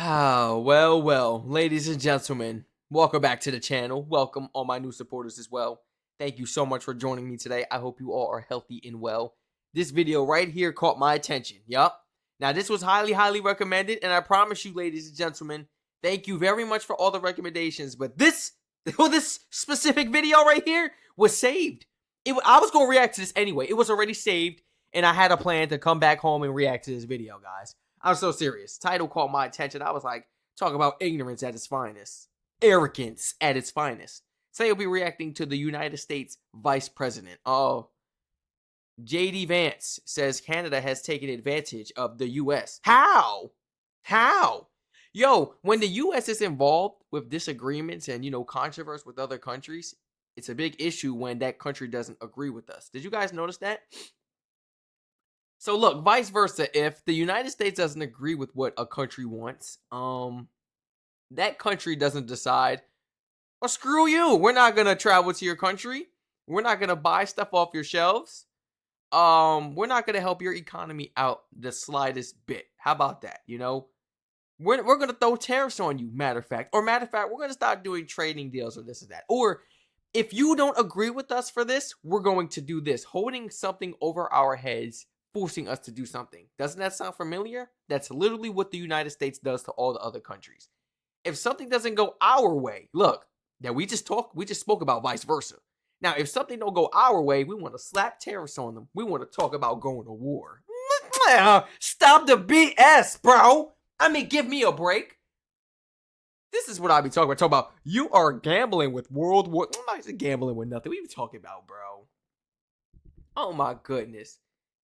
Well, ladies and gentlemen, welcome back to the channel. Welcome all my new supporters as well. Thank you so much for joining me today. I hope you all are healthy and well. This video right here caught my attention. Yup. Now, this was highly recommended, and I promise you, ladies and gentlemen, thank you very much for all the recommendations. But this specific video right here was saved. I was going to react to this anyway. It was already saved, and I had a plan to come back home and react to this video, guys. I'm so serious. Title caught my attention. I was like, talk about ignorance at its finest. Arrogance at its finest. Today we'll be reacting to the United States Vice President. Oh, JD Vance says Canada has taken advantage of the U.S. How? Yo, when the U.S. is involved with disagreements and, controversy with other countries, it's a big issue when that country doesn't agree with us. Did you guys notice that? So look, vice versa, if the United States doesn't agree with what a country wants, that country doesn't decide, well, screw you. We're not going to travel to your country. We're not going to buy stuff off your shelves. We're not going to help your economy out the slightest bit. How about that? We're going to throw tariffs on you, matter of fact, we're going to start doing trading deals or this or that. Or if you don't agree with us for this, we're going to do this, holding something over our heads, forcing us to do something. Doesn't that sound familiar? That's literally what the United States does to all the other countries. If something doesn't go our way, look, that we just spoke about vice versa. Now, if something don't go our way, we want to slap tariffs on them. We want to talk about going to war. Stop the BS, bro. I mean, give me a break. This is what I be talking about. You are gambling with World War. I'm not gambling with nothing. What are you talking about, bro? Oh my goodness.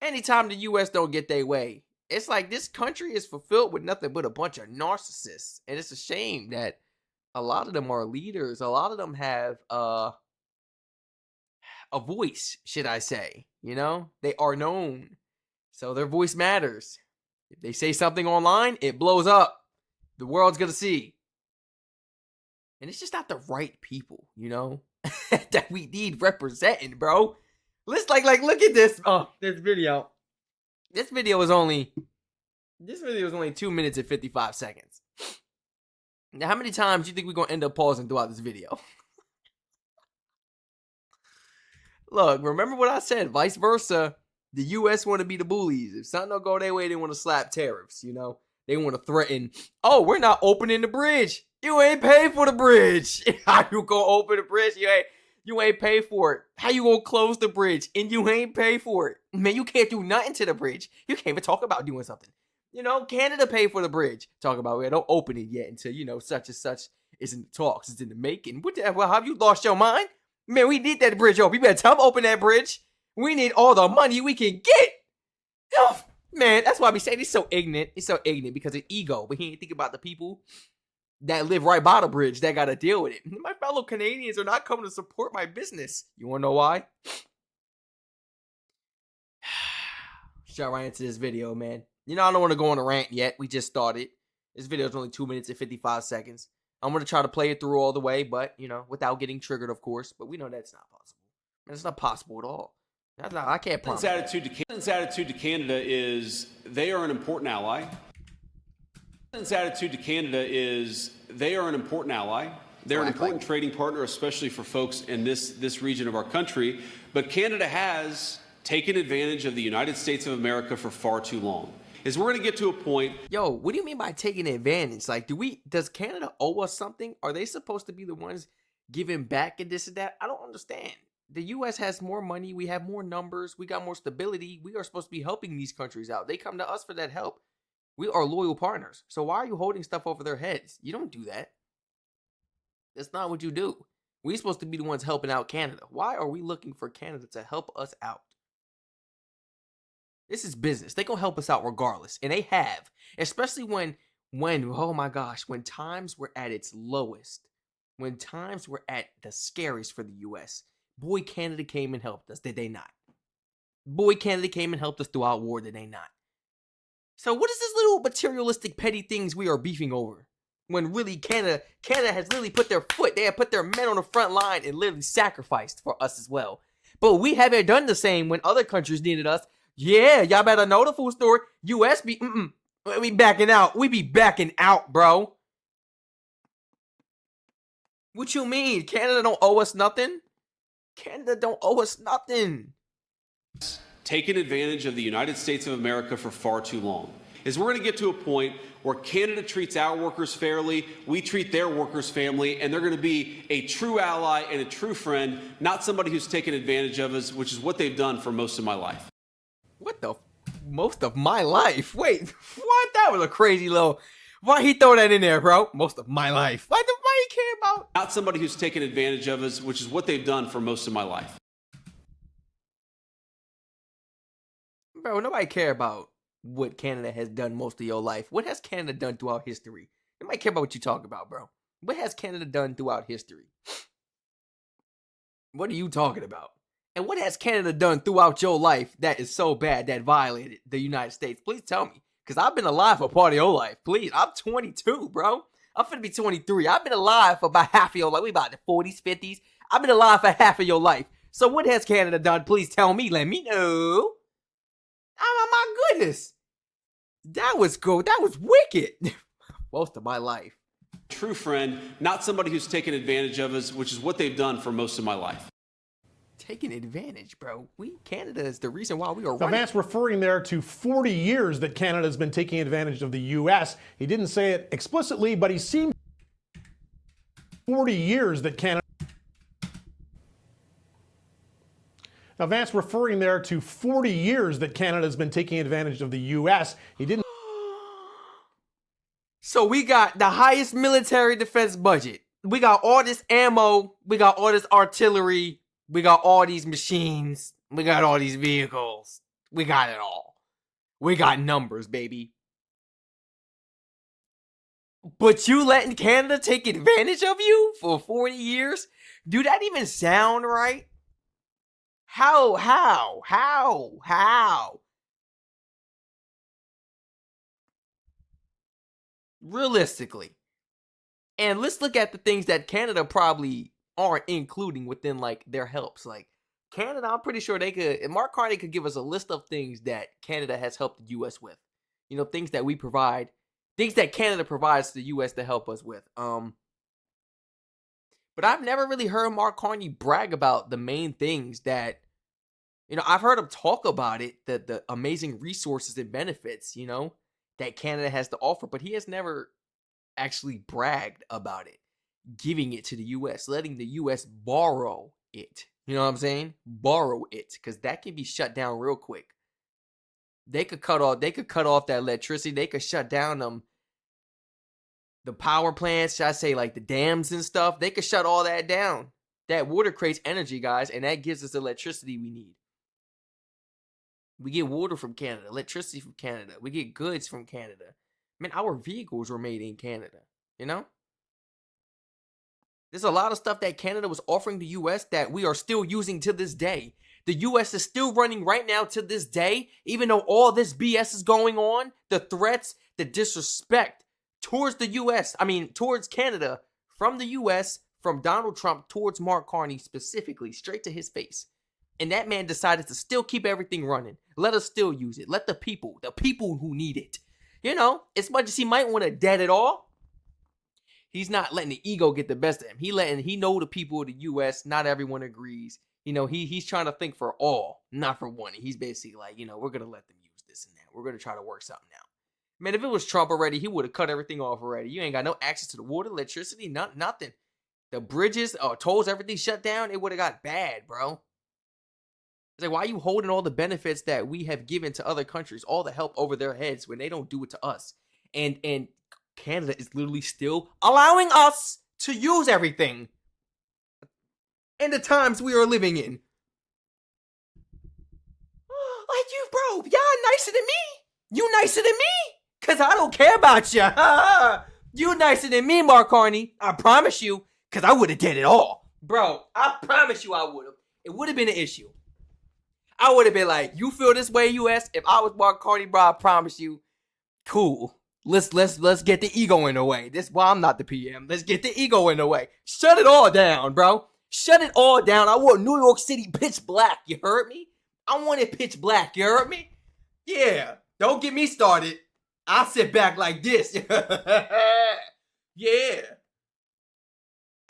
Anytime the U.S. don't get their way, it's like this country is fulfilled with nothing but a bunch of narcissists. And it's a shame that a lot of them are leaders. A lot of them have a voice, should I say. They are known. So their voice matters. If they say something online, it blows up. The world's going to see. And it's just not the right people, that we need representing, bro. Let's like look at this. Oh, this video. This video is only 2 minutes and 55 seconds. Now, how many times do you think we're gonna end up pausing throughout this video? Look, remember what I said. Vice versa. The U.S. want to be the bullies. If something don't go their way, they want to slap tariffs. They want to threaten. Oh, we're not opening the bridge. You ain't paid for the bridge. How you gonna open the bridge? You ain't pay for it. How you gonna close the bridge and you ain't pay for it? Man, you can't do nothing to the bridge. You can't even talk about doing something. Canada paid for the bridge. Talk about it. Don't open it yet until, such and such is in the talks. It's in the making. Well, have you lost your mind? Man, we need that bridge open. You better tell them open that bridge. We need all the money we can get. Oh, man, that's why I be saying he's so ignorant. He's so ignorant because of ego. But he ain't think about the people that live right by the bridge that got to deal with it. My fellow Canadians are not coming to support my business. You want to know why? Shout right into this video, man. I don't want to go on a rant yet. We just started. This video is only 2 minutes and 55 seconds. I'm going to try to play it through all the way, but, without getting triggered, of course. But we know that's not possible. That's not possible at all. I can't promise. President's attitude to Canada is they are an important ally. President's attitude to Canada is they are an important ally. They're an important trading partner, especially for folks in this region of our country. But Canada has taken advantage of the United States of America for far too long. We're going to get to a point. Yo, what do you mean by taking advantage? Like, does Canada owe us something? Are they supposed to be the ones giving back and this and that? I don't understand. The U.S. has more money. We have more numbers. We got more stability. We are supposed to be helping these countries out. They come to us for that help. We are loyal partners. So why are you holding stuff over their heads? You don't do that. That's not what you do. We're supposed to be the ones helping out Canada. Why are we looking for Canada to help us out? This is business. They're going to help us out regardless. And they have. Especially when, oh my gosh, when times were at its lowest. When times were at the scariest for the U.S. Boy, Canada came and helped us. Did they not? Boy, Canada came and helped us throughout war. Did they not? So what is this little materialistic petty things we are beefing over? When really Canada has literally put their foot, they have put their men on the front line and literally sacrificed for us as well. But we haven't done the same when other countries needed us. Yeah, y'all better know the full story. US be, We backing out. We be backing out, bro. What you mean? Canada don't owe us nothing? Canada don't owe us nothing. Taken advantage of the United States of America for far too long. Is we're going to get to a point where Canada treats our workers fairly, we treat their workers fairly, and they're going to be a true ally and a true friend, not somebody who's taken advantage of us, which is what they've done for most of my life. What the? Most of my life? Wait, what? That was a crazy little... Why he throw that in there, bro? Most of my life. Why you care about? Not somebody who's taken advantage of us, which is what they've done for most of my life. Bro, nobody care about what Canada has done most of your life. What has Canada done throughout history? Nobody care about what you talk about, bro. What has Canada done throughout history? What are you talking about? And what has Canada done throughout your life that is so bad that violated the United States? Please tell me. Because I've been alive for part of your life. Please. I'm 22, bro. I'm finna be 23. I've been alive for about half of your life. We about the 40s, 50s. I've been alive for half of your life. So what has Canada done? Please tell me. Let me know. Oh my goodness. That was good. That was wicked. Most of my life. True friend, not somebody who's taken advantage of us, which is what they've done for most of my life. Taking advantage, bro. Canada is the reason why we are Now, running. Vance referring there to 40 years that Canada has been taking advantage of the U.S. He didn't say it explicitly, but he seemed 40 years that Canada. Now, Vance referring there to 40 years that Canada has been taking advantage of the U.S. He didn't. So we got the highest military defense budget. We got all this ammo. We got all this artillery. We got all these machines. We got all these vehicles. We got it all. We got numbers, baby. But you letting Canada take advantage of you for 40 years? Do that even sound right? How? Realistically. And let's look at the things that Canada probably aren't including within like their helps. Like Canada, I'm pretty sure they could, Mark Carney could give us a list of things that Canada has helped the US with. You know, things that we provide, things that Canada provides to the US to help us with. But I've never really heard Mark Carney brag about the main things that, you know, I've heard him talk about it, the amazing resources and benefits, you know, that Canada has to offer, but he has never actually bragged about it, giving it to the US, letting the US borrow it. You know what I'm saying? Borrow it, because that can be shut down real quick. They could cut off that electricity. They could shut down the power plants, should I say, like the dams and stuff. They could shut all that down. That water creates energy, guys, and that gives us the electricity we need. We get water from Canada, electricity from Canada. We get goods from Canada. Man, our vehicles were made in Canada, you know? There's a lot of stuff that Canada was offering the US that we are still using to this day. The US is still running right now to this day, even though all this BS is going on, the threats, the disrespect towards the US, towards Canada, from the US, from Donald Trump towards Mark Carney specifically, straight to his face. And that man decided to still keep everything running. Let us still use it. Let the people who need it. You know, as much as he might want to dead it all, he's not letting the ego get the best of him. He know the people of the US, not everyone agrees. You know, he's trying to think for all, not for one. He's basically like, you know, we're going to let them use this and that. We're going to try to work something out. Man, if it was Trump already, he would have cut everything off already. You ain't got no access to the water, electricity, nothing. The bridges, tolls, everything shut down. It would have got bad, bro. It's like, why are you holding all the benefits that we have given to other countries, all the help over their heads when they don't do it to us? And Canada is literally still allowing us to use everything in the times we are living in. Like you, bro, y'all nicer than me. You nicer than me? Because I don't care about you. You nicer than me, Mark Carney. I promise you, because I would have did it all. Bro, I promise you I would have. It would have been an issue. I would have been like, you feel this way, US? If I was Mark Carney, bro, I promise you, cool. Let's get the ego in the way. This why I'm not the PM. Let's get the ego in the way. Shut it all down, bro. Shut it all down. I want New York City pitch black. You heard me? I want it pitch black. You heard me? Yeah. Don't get me started. I sit back like this. Yeah.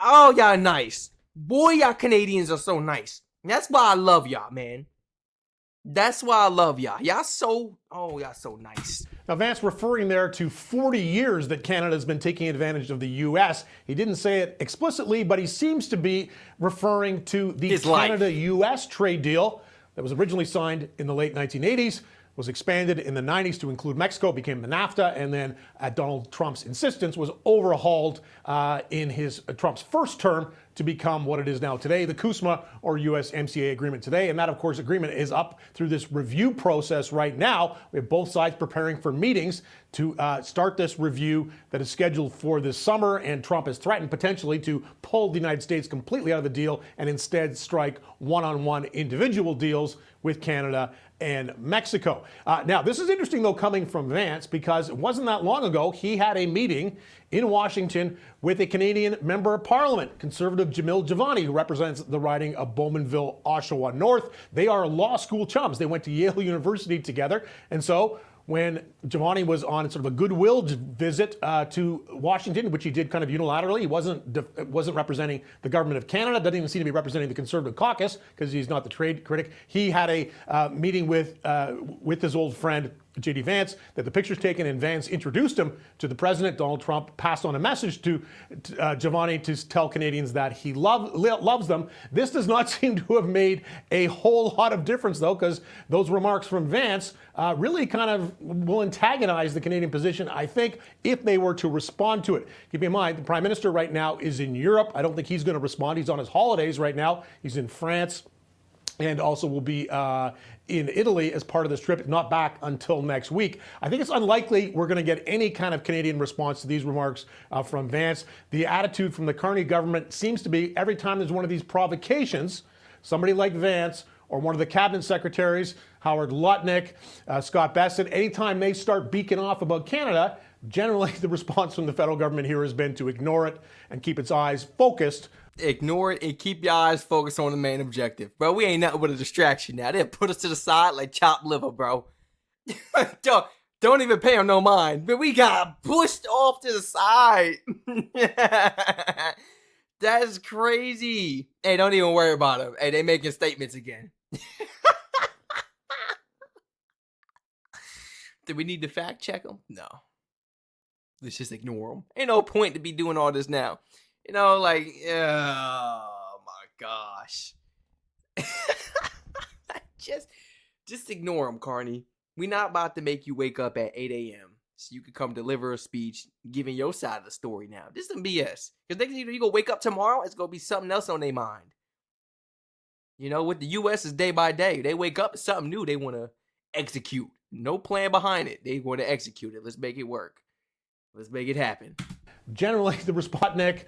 Oh, y'all nice. Boy, y'all Canadians are so nice. That's why I love y'all, man. That's why I love y'all. Y'all so nice. Now, Vance referring there to 40 years that Canada has been taking advantage of the U.S. He didn't say it explicitly, but he seems to be referring to the Canada-U.S. trade deal that was originally signed in the late 1980s, was expanded in the 90s to include Mexico, became the NAFTA, and then at Donald Trump's insistence was overhauled in Trump's first term to become what it is now today, the CUSMA or USMCA agreement today. And that, of course, agreement is up through this review process right now. We have both sides preparing for meetings to start this review that is scheduled for this summer. And Trump has threatened potentially to pull the United States completely out of the deal and instead strike one-on-one individual deals with Canada and Mexico. Now, this is interesting, though, coming from Vance, because it wasn't that long ago he had a meeting in Washington with a Canadian member of parliament, conservative Jamil Javani, who represents the riding of Bowmanville, Oshawa North. They are law school chums. They went to Yale University together. And so when Javani was on sort of a goodwill visit to Washington, which he did kind of unilaterally, he wasn't representing the government of Canada, doesn't even seem to be representing the Conservative caucus because he's not the trade critic. He had a meeting with his old friend JD Vance, that the picture's taken, and Vance introduced him to the president. Donald Trump passed on a message to Javani to tell Canadians that he loves them. This does not seem to have made a whole lot of difference, though, because those remarks from Vance really kind of will antagonize the Canadian position, I think, if they were to respond to it. Keep in mind, the Prime Minister right now is in Europe. I don't think he's going to respond. He's on his holidays right now. He's in France, and also will be in Italy as part of this trip, not back until next week. I think it's unlikely we're going to get any kind of Canadian response to these remarks from Vance. The attitude from the Carney government seems to be every time there's one of these provocations, somebody like Vance or one of the cabinet secretaries, Howard Lutnick, Scott Bessent, anytime they start beaking off about Canada, generally the response from the federal government here has been to ignore it and keep its eyes focused. Ignore it and keep your eyes focused on the main objective. Bro, we ain't nothing but a distraction now. They'll put us to the side like chopped liver, bro. don't even pay them no mind. But we got pushed off to the side. That's crazy. Hey, don't even worry about them. Hey, they making statements again. Do we need to fact check them? No. Let's just ignore them. Ain't no point to be doing all this now. You know, like, oh my gosh. just ignore them, Carney. We're not about to make you wake up at 8 a.m. so you can come deliver a speech giving your side of the story now. This is some BS. Because you going to wake up tomorrow, it's going to be something else on their mind. You know, with the U.S. is day by day. They wake up, it's something new they want to execute. No plan behind it. They want to execute it. Let's make it work. Let's make it happen. Generally, the Respotnik,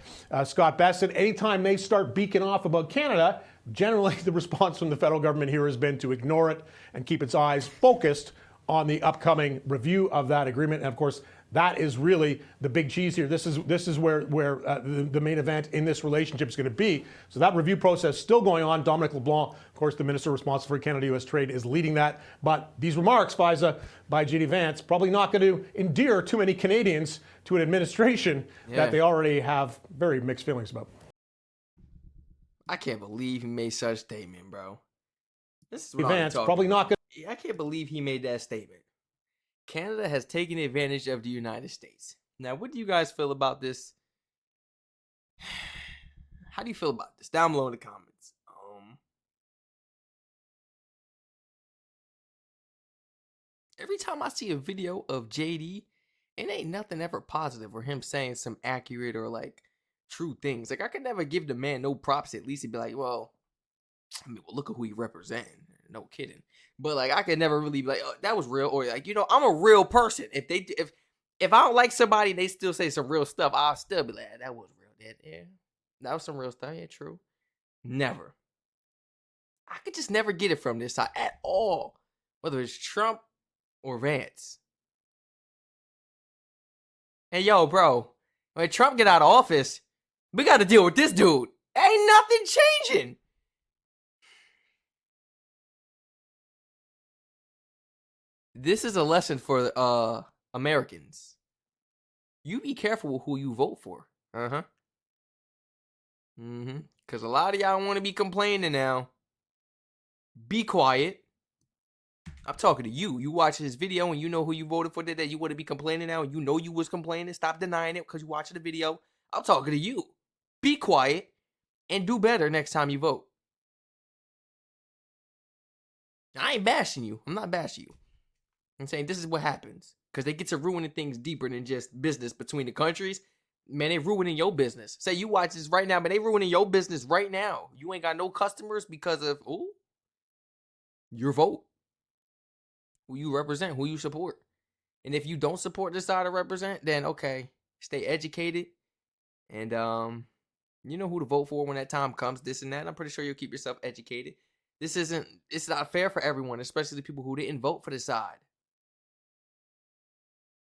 Scott Bessent, anytime they start beaking off about Canada, generally the response from the federal government here has been to ignore it and keep its eyes focused on the upcoming review of that agreement. And of course, that is really the big cheese here. This is where the main event in this relationship is going to be. So that review process still going on. Dominic LeBlanc, of course, the minister responsible for Canada-U.S. trade, is leading that. But these remarks, Faiza, by JD Vance, probably not going to endear too many Canadians to an administration that they already have very mixed feelings about. I can't believe he made such a statement, bro. This is what Vance, I'm probably not going. I can't believe he made that statement. Canada has taken advantage of the United States. Now, what do you guys feel about this? How do you feel about this? Down below in the comments. Every time I see a video of JD, it ain't nothing ever positive or him saying some accurate or like true things. Like, I could never give the man no props. At least he'd be like, well, look at who he representing. No kidding. But like, I could never really be like, oh, that was real. Or like, you know, I'm a real person. If I don't like somebody and they still say some real stuff, I'll still be like, that was real. That was some real stuff. Yeah, true. Never. I could just never get it from this side at all. Whether it's Trump or Vance. Hey, yo, bro. When Trump get out of office, we got to deal with this dude. Ain't nothing changing. This is a lesson for Americans, you be careful who you vote for. Because a lot of y'all want to be complaining now. Be quiet. I'm talking to you. You watch this video and you know who you voted for today. You want to be complaining now. You know you was complaining. Stop denying it because you watching the video. I'm talking to you. Be quiet and do better next time you vote. I ain't bashing you. I'm not bashing you. I'm saying this is what happens. Because they get to ruining things deeper than just business between the countries. Man, they ruining your business. Say you watch this right now, but they ruining your business right now. You ain't got no customers because of your vote. Who you represent, who you support. And if you don't support the side I represent, then okay, stay educated. And you know who to vote for when that time comes, this and that. I'm pretty sure you'll keep yourself educated. It's not fair for everyone, especially the people who didn't vote for the side.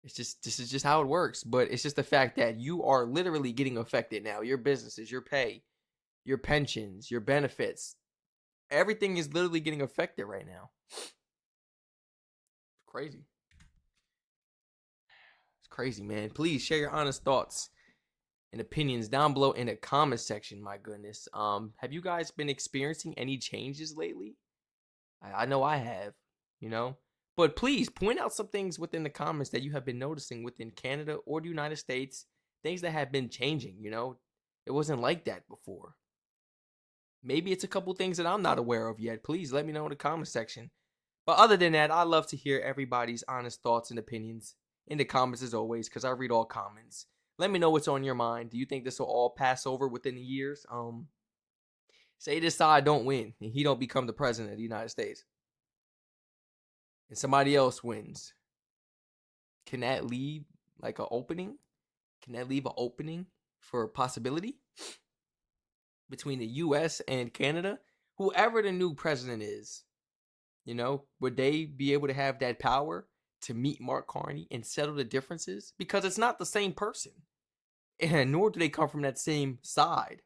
This is just how it works. But it's just the fact that you are literally getting affected now. Your businesses, your pay, your pensions, your benefits. Everything is literally getting affected right now. Crazy. It's crazy, man. Please share your honest thoughts and opinions down below in the comment section. My goodness. Have you guys been experiencing any changes lately? I know I have, but please point out some things within the comments that you have been noticing within Canada or the United States, things that have been changing. It wasn't like that before. Maybe it's a couple things that I'm not aware of yet. Please let me know in the comment section. But other than that, I love to hear everybody's honest thoughts and opinions in the comments as always, because I read all comments. Let me know what's on your mind. Do you think this will all pass over within the years? Say this side don't win and he don't become the president of the United States, and somebody else wins. Can that leave like an opening? Can that leave an opening for a possibility between the U.S. and Canada? Whoever the new president is, would they be able to have that power to meet Mark Carney and settle the differences? Because it's not the same person, and nor do they come from that same side.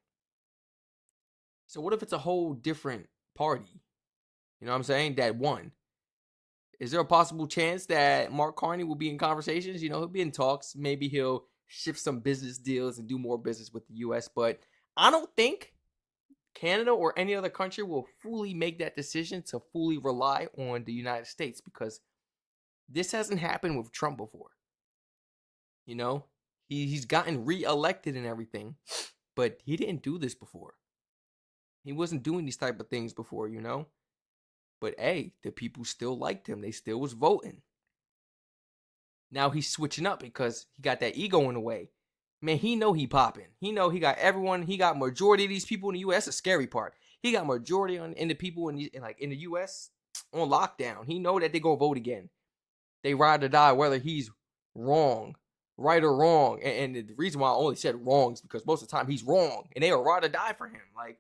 So what if it's a whole different party? You know what I'm saying? That won. Is there a possible chance that Mark Carney will be in conversations? He'll be in talks. Maybe he'll shift some business deals and do more business with the U.S. But I don't think Canada or any other country will fully make that decision to fully rely on the United States, because this hasn't happened with Trump before. He's gotten re-elected and everything, but he didn't do this before. He wasn't doing these type of things before, But hey, the people still liked him. They still was voting. Now he's switching up because he got that ego in the way. Man, he know he popping. He know he got everyone. He got majority of these people in the U.S. That's the scary part. He got majority in the people in the U.S. on lockdown. He know that they gonna vote again. They ride or die whether he's wrong, right or wrong. And the reason why I only said wrong is because most of the time he's wrong, and they will ride or die for him. Like,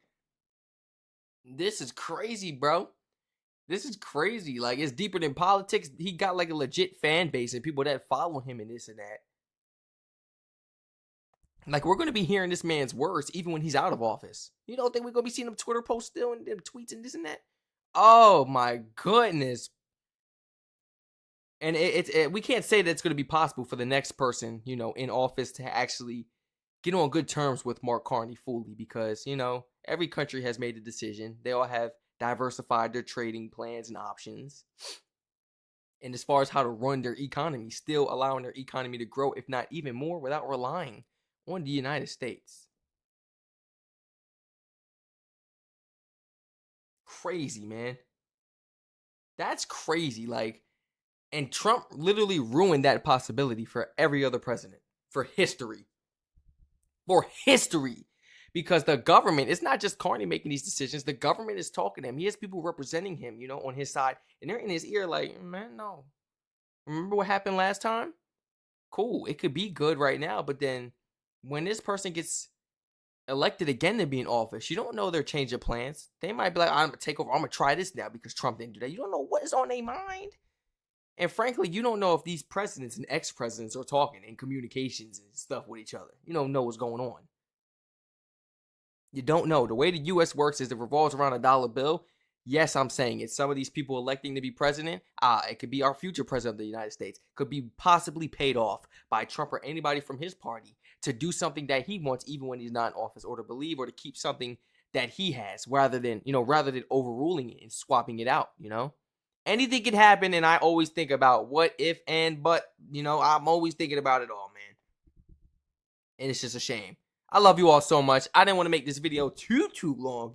this is crazy, bro. This is crazy. Like, it's deeper than politics. He got like a legit fan base and people that follow him and this and that. Like, we're going to be hearing this man's words even when he's out of office. You don't think we're going to be seeing them Twitter posts still and them tweets and this and that? Oh, my goodness. And we can't say that it's going to be possible for the next person, in office to actually get on good terms with Mark Carney fully, because, every country has made a decision. They all have diversified their trading plans and options. And as far as how to run their economy, still allowing their economy to grow, if not even more, without relying on the United States. Crazy, man. That's crazy. Like, and Trump literally ruined that possibility for every other president, for history. For history. Because the government, it's not just Carney making these decisions. The government is talking to him. He has people representing him, on his side. And they're in his ear like, man, no. Remember what happened last time? Cool. It could be good right now. But then when this person gets elected again to be in office, you don't know their change of plans. They might be like, I'm going to take over. I'm going to try this now because Trump didn't do that. You don't know what is on their mind. And frankly, you don't know if these presidents and ex-presidents are talking in communications and stuff with each other. You don't know what's going on. You don't know. The way the U.S. works is it revolves around a dollar bill. Yes, I'm saying it. Some of these people electing to be president, it could be our future president of the United States, could be possibly paid off by Trump or anybody from his party to do something that he wants, even when he's not in office, or to believe or to keep something that he has, rather than overruling it and swapping it out. Anything could happen, and I always think about what if and but. I'm always thinking about it all, man, and it's just a shame. I love you all so much. I didn't want to make this video too long.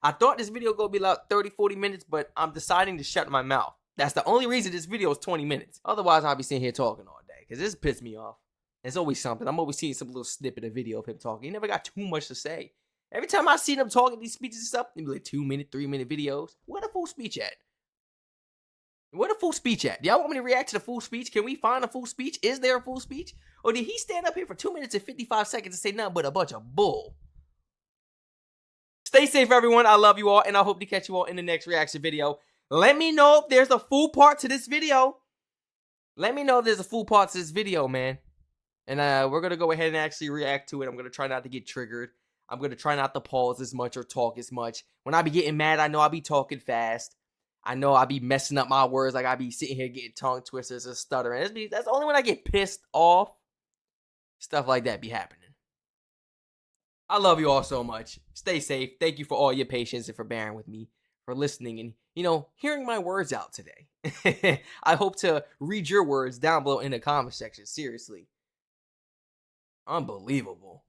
I thought this video gonna be like 30-40 minutes, but I'm deciding to shut my mouth. That's the only reason this video is 20 minutes. Otherwise, I'll be sitting here talking all day, because this pisses me off. There's always something. I'm always seeing some little snippet of video of him talking. He never got too much to say. Every time I see him talking these speeches and stuff, they be like 2-minute, 3-minute videos. Where the full speech at? Where the full speech at? Y'all want me to react to the full speech? Can we find a full speech? Is there a full speech? Or did he stand up here for 2 minutes and 55 seconds and say nothing but a bunch of bull? Stay safe, everyone. I love you all, and I hope to catch you all in the next reaction video. Let me know if there's a full part to this video. Let me know if there's a full part to this video, man. And we're going to go ahead and actually react to it. I'm going to try not to get triggered. I'm going to try not to pause as much or talk as much. When I be getting mad, I know I be talking fast. I know I be messing up my words, like I be sitting here getting tongue twisters and stuttering. That's only when I get pissed off. Stuff like that be happening. I love you all so much. Stay safe. Thank you for all your patience and for bearing with me, for listening and, hearing my words out today. I hope to read your words down below in the comment section. Seriously. Unbelievable.